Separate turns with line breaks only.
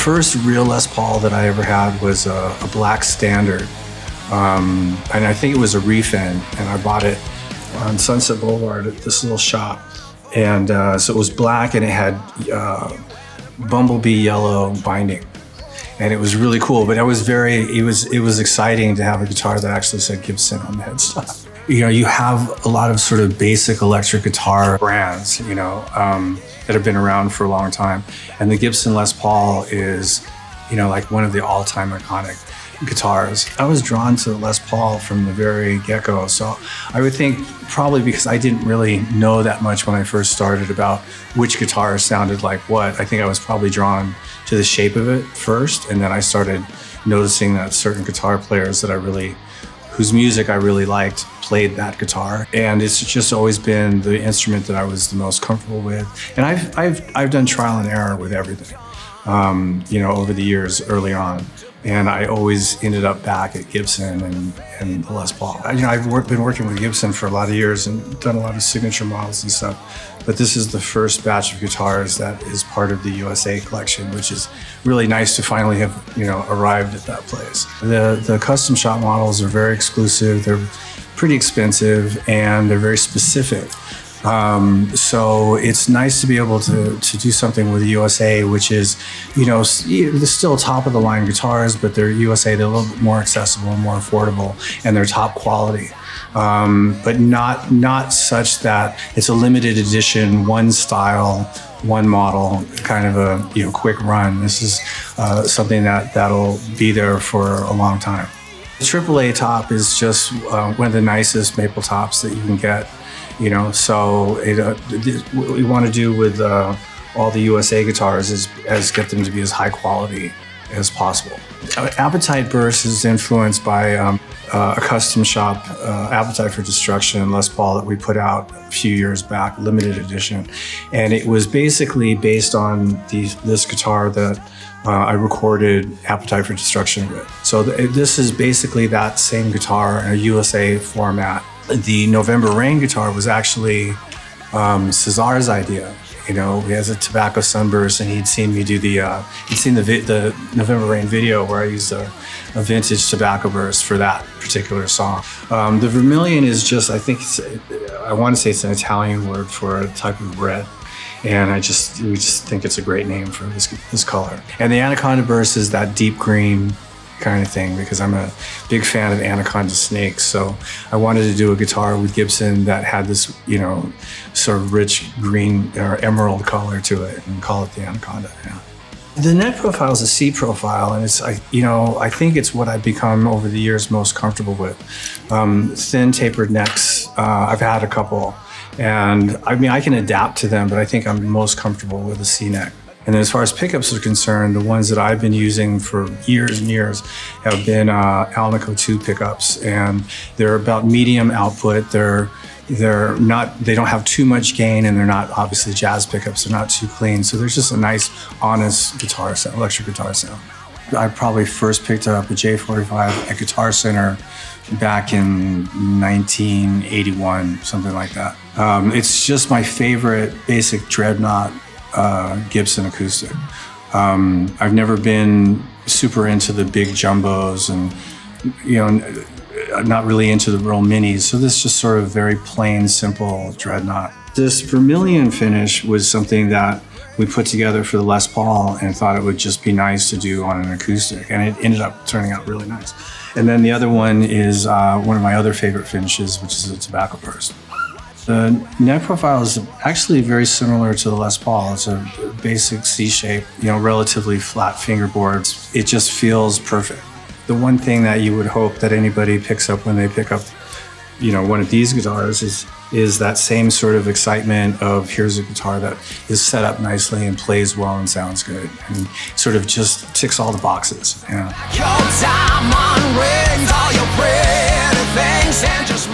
first real Les Paul that I ever had was a black standard. And I think it was a reef end, and I bought it on Sunset Boulevard at this little shop. And so it was black, and it had bumblebee yellow binding. And it was really cool, but it was exciting to have a guitar that actually said Gibson on the headstock. You know, you have a lot of sort of basic electric guitar brands, you know, that have been around for a long time. And the Gibson Les Paul is, you know, like one of the all-time iconic guitars. I was drawn to the Les Paul from the very get-go. So I would think probably because I didn't really know that much when I first started about which guitar sounded like what. I think I was probably drawn to the shape of it first, and then I started noticing that certain guitar players that whose music I really liked played that guitar. And it's just always been the instrument that I was the most comfortable with. And I've done trial and error with everything, you know, over the years early on. And I always ended up back at Gibson and the Les Paul. You know, I've been working with Gibson for a lot of years and done a lot of signature models and stuff. But this is the first batch of guitars that is part of the USA collection, which is really nice to finally have, you know, arrived at that place. The custom shop models are very exclusive. They're pretty expensive, and they're very specific. So it's nice to be able to do something with the USA, which is, you know, they're still top of the line guitars, but they're USA, they're a little bit more accessible and more affordable, and they're top quality. But not such that it's a limited edition, one style, one model, kind of a, you know, quick run. This is something that'll be there for a long time. The AAA top is just one of the nicest maple tops that you can get. You know, so what we want to do with all the USA guitars is get them to be as high quality as possible. Appetite Burst is influenced by a custom shop, Appetite for Destruction Les Paul, that we put out a few years back, limited edition. And it was basically based on this guitar that I recorded Appetite for Destruction with. So this is basically that same guitar in a USA format. The November Rain guitar was actually Cesar's idea. You know, he has a tobacco sunburst, and he'd seen me do he'd seen the November Rain video where I used a vintage tobacco burst for that particular song. The vermilion is just, I want to say it's an Italian word for a type of red. And we just think it's a great name for this color. And the Anaconda burst is that deep green kind of thing, because I'm a big fan of Anaconda snakes. So I wanted to do a guitar with Gibson that had this, you know, sort of rich green or emerald color to it, and call it the Anaconda. Yeah. The neck profile is a C profile, and it's, you know, I think it's what I've become over the years most comfortable with. Thin tapered necks, I've had a couple, and I mean, I can adapt to them, but I think I'm most comfortable with a C neck. And then as far as pickups are concerned, the ones that I've been using for years and years have been Alnico 2 pickups, and they're about medium output. They don't have too much gain, and they're not obviously jazz pickups. They're not too clean. So there's just a nice, honest guitar sound, electric guitar sound. I probably first picked up a J45 at Guitar Center back in 1981, something like that. It's just my favorite basic dreadnought Gibson acoustic. I've never been super into the big jumbos, and, you know, not really into the real minis. So this is just sort of very plain, simple dreadnought. This vermilion finish was something that we put together for the Les Paul, and thought it would just be nice to do on an acoustic, and it ended up turning out really nice. And then the other one is one of my other favorite finishes, which is a tobacco burst. The neck profile is actually very similar to the Les Paul. It's a basic C shape, you know, relatively flat fingerboard. It just feels perfect. The one thing that you would hope that anybody picks up when they pick up, you know, one of these guitars is that same sort of excitement of, here's a guitar that is set up nicely and plays well and sounds good, and sort of just ticks all the boxes. Yeah. Your diamond rings, all your pretty things, and just